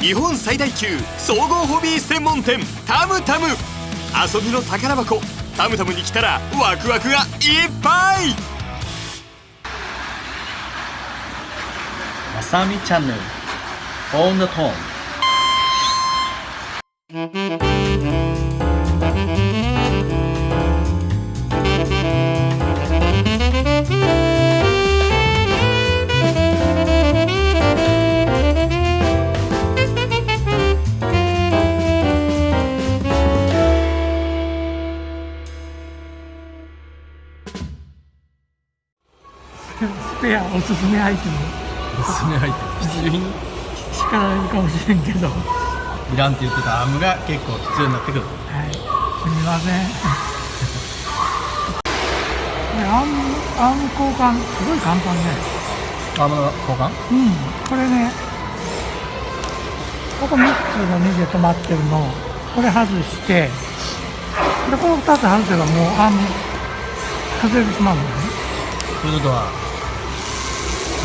日本最大級総合ホビー専門店タムタム。遊びの宝箱タムタムに来たらワクワクがいっぱい。まさみチャンネル On the Tone。スペアおすすめアイテム。おすすめアイテム必需品。叱られるかもしれんけど、いらんって言ってたアームが結構必要になってくる。はい、すみません。アーム交換すごい簡単ね。アームの交換？これね、ここ3つの2で止まってるのこれ外して、でこの2つ外せばもうアーム外れてしまうんだよね。ということは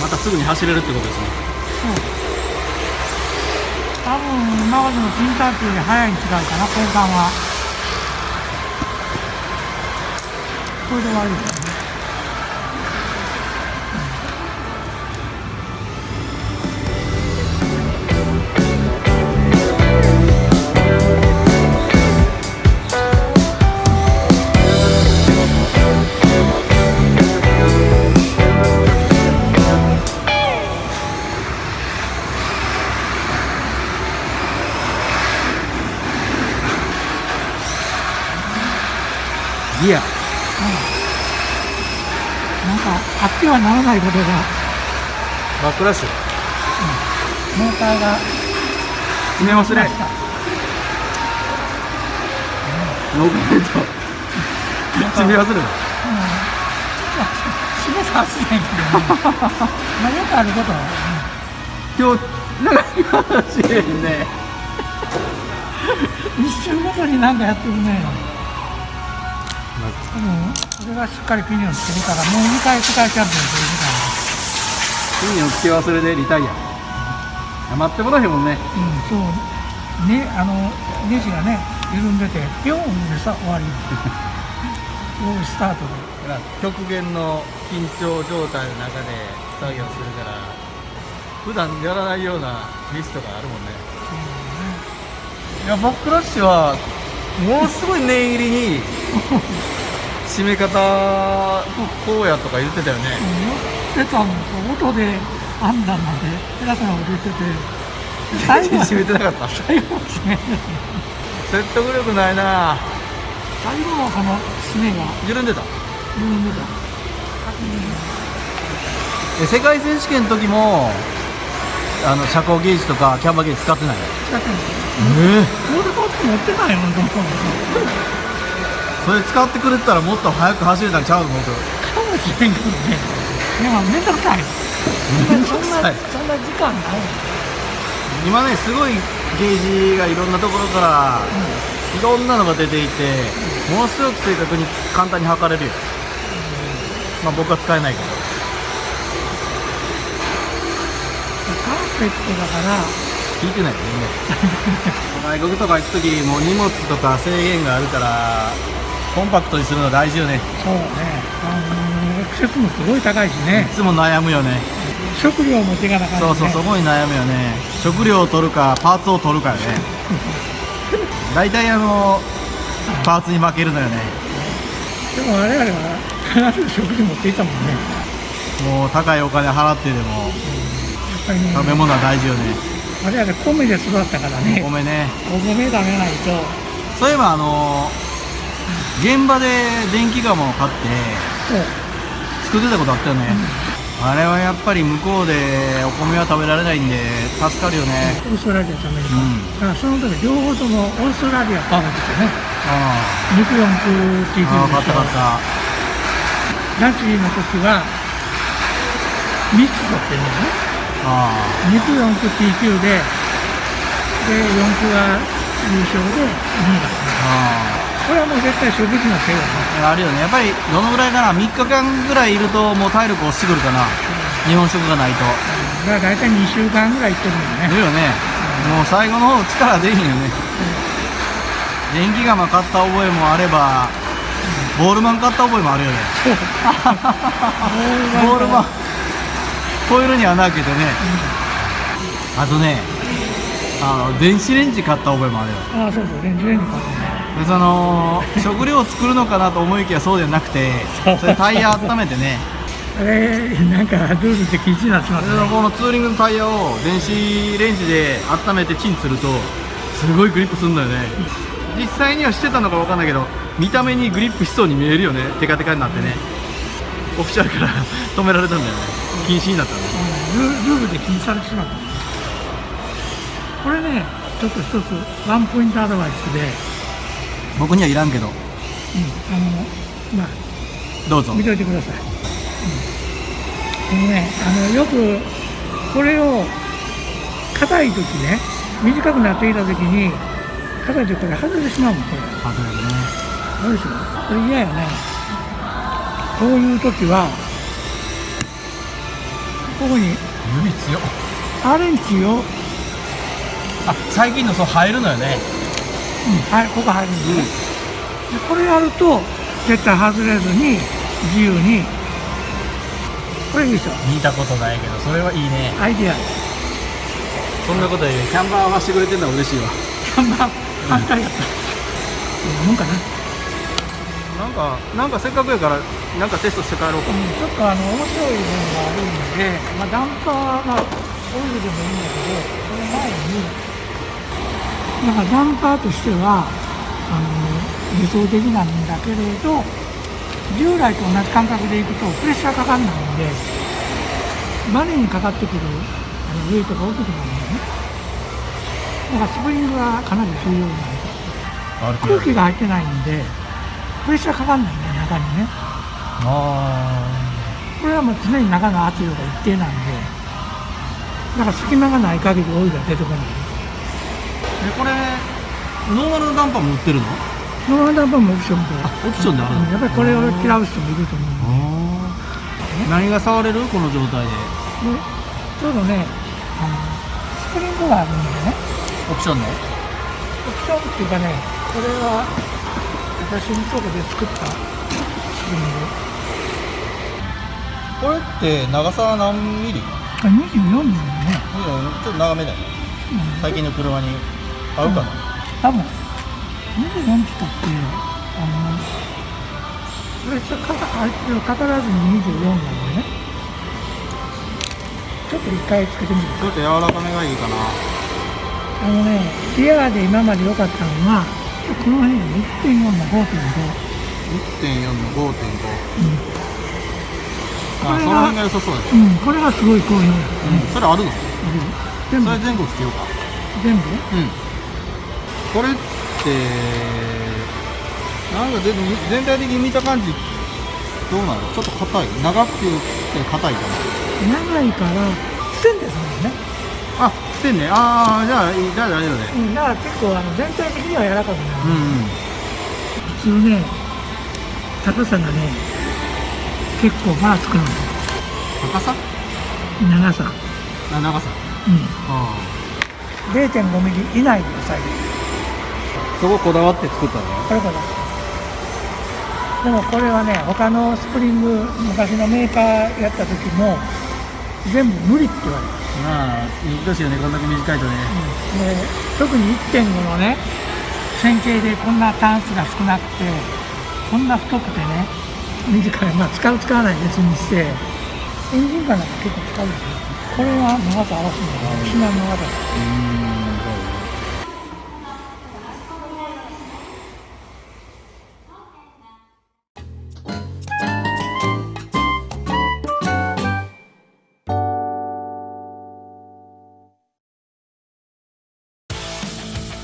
またすぐに走れるってことですね。多分今までのピンターキーより早いに違うかな、交換は。これで終わりですね。ギア。なんかあってはならないことが、バックラッシュ。モーターが決め忘れ。ましたノーコメント。決め忘れる。締めたはずやんけどね。まあよくあることは、今日長いかもしれんね。一瞬ごとになんかやってるね。それがしっかりピニオンつけるから、もう2回世界チャンピオンというみたいな。ピンをつけ忘れでリタイア。待ってもらえへんもんね。そうね、ネジがね緩んでてピョーンでさ終わり。ようスタートで。極限の緊張状態の中で作業するから普段やらないようなミスとかあるもんね。いやバックラッシュはものすごい念入りに締め方こうやとか言ってたよね。言ってたのと音で判断なんて偉そうなこと言ってて、最後締めてなかった。最後の締め、説得力ないな。最後のこの締めが緩んでた。緩んでた。世界選手権の時も車高ゲージとかキャンバーゲージ使ってない。使ってんの？モーターコート持ってないもんと思う。それ使ってくれてたらもっと速く走れたんちゃうの？僕かもしれんけどね。でもめんどくさい。めんどくさい。そんな時間ない。今ねすごいゲージがいろんなところからいろんなのが出ていて、ものすごく正確に簡単に測れるよ。まあ僕は使えないけど。カーペットだから聞いてないよね。外国とか行く時もう荷物とか制限があるからコンパクトにするの大事よね。そうね。アクセスもすごい高いしね。いつも悩むよね。食料も手がなかった、ね。そうそこに悩むよね。食料を取るかパーツを取るかよね。大体パーツに負けるのよね。でも我々は必ず食事持っていったもんね。もう高いお金払ってでもやっぱりね、食べ物は大事よね。我々米で育ったからね。お米ね。お米食べないと。そういえば現場で電気釜を買って作ってたことあったよね。あれはやっぱり向こうでお米は食べられないんで助かるよね。オーストラリアとアメリカ、だからその時両方ともオーストラリアパーフェクトね。肉四駆 T9 でしょ。買った買った。ランチの時は3つ取ってるのね。肉四駆 T9 で四駆が優勝で2位だったね。これはもう絶対食事のせいだね。あるよね。やっぱりどのぐらいかな、3日間ぐらいいるともう体力落ちてくるかな、日本食がないと。だから大体2週間ぐらい行ってるんだよね。いるよね。もう最後の方力出へんよね。電気釜買った覚えもあれば、ボールマン買った覚えもあるよね。ボールマンホイールに穴開けてね、あとね、電子レンジ買った覚えもあるよ。ああ、そうそう、レンジ買ったね。で食料を作るのかなと思いきやそうじゃなくて、それタイヤ温めてね、あれ、なんかルールって禁止になってますね。このツーリングのタイヤを電子レンジで温めてチンするとすごいグリップするんだよね。実際にはしてたのか分かんないけど、見た目にグリップしそうに見えるよね。テカテカになってね、オフィシャルから止められたんだよね。禁止になったんだよね。ルールで禁止されてしまった。これね、ちょっと一つワンポイントアドバイスで、僕にはいらんけど、まあどうぞ。見といてください。よくこれを硬い時ね、短くなっていた時に硬い時これ外れてしまうもん。これ外れるね。どうでしょう。これ嫌よね。こういう時はここに指強っ。アレンジを、最近のそう入るのよね。はい、ここ入るんですね。でこれやると絶対外れずに自由に、これいいでしょ。見たことないけどそれはいいね。アイディア。そんなことよりキャンバーはしてくれてるのは嬉しいわ。キャンバー反対やった。もんかな。なんかせっかくやからなんかテストして帰ろうか。ちょっと面白いものがあるんで、ダンパーがオイルでもいいんだけど、その前にだからダンパーとしては理想的なんだけれど、従来と同じ感覚でいくとプレッシャーかかんないんで、バネにかかってくるウェイトが大きくなるんだよね。だからスプリングはかなり重要になる。空気が入ってないんでプレッシャーかかんないんだよ、中にね。これはもう常に中の圧力が一定なんで、だから隙間がない限りオイルが出てこない。これノーマルのダンパーも売ってるの？ノーマルダンパーもオプションで、オプションであるの？やっぱりこれを嫌う人もいると思う。何が触れる？この状態で。でちょうどね、スプリングがあるんでね。オプションの？オプションっていうかね、これは私のとこで作ったスプリング。これって長さ何ミリ？ 24ミリね。ちょっと長めだよね。最近の車に合うかな？多分24キロってプレッシャーかからずに24なんでね。ちょっと一回つけてみる。ちょっと柔らかめがいいかな。リアで今まで良かったのはこの辺に 1.4 の 5.5。 1.4 の 5.5、これがその辺が良さそうだね。これがすごい好評ですね。それあるの？全部それ前後つけようか。全部これってなんかでも全体的に見た感じどうなの？ちょっと硬い、長くて硬いかな。長いからステンレスなんですね。ステンね。じゃあ大丈夫ね。だから結構全体的には柔らかくなる。普通ね、高さがね結構ばらつくの。高さ？長さ。長さ。0.5 ミリ以内で抑える。そここだわって作ったの？これでもこれはね、他のスプリング昔のメーカーやった時も全部無理って言われた。難しいよね、こんだけ短いとね。で特に 1.5 のね線形でこんなターン数が少なくて、こんな太くてね短い、使わない別にして、エンジンカーなんか結構使うよね。これは長さ合わせるのが至難の技だ。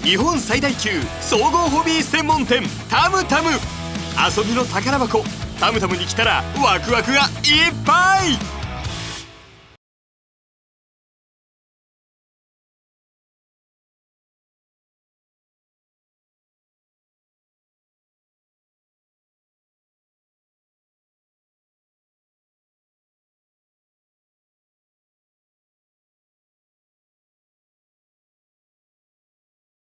日本最大級総合ホビー専門店タムタム。遊びの宝箱タムタムに来たらワクワクがいっぱい。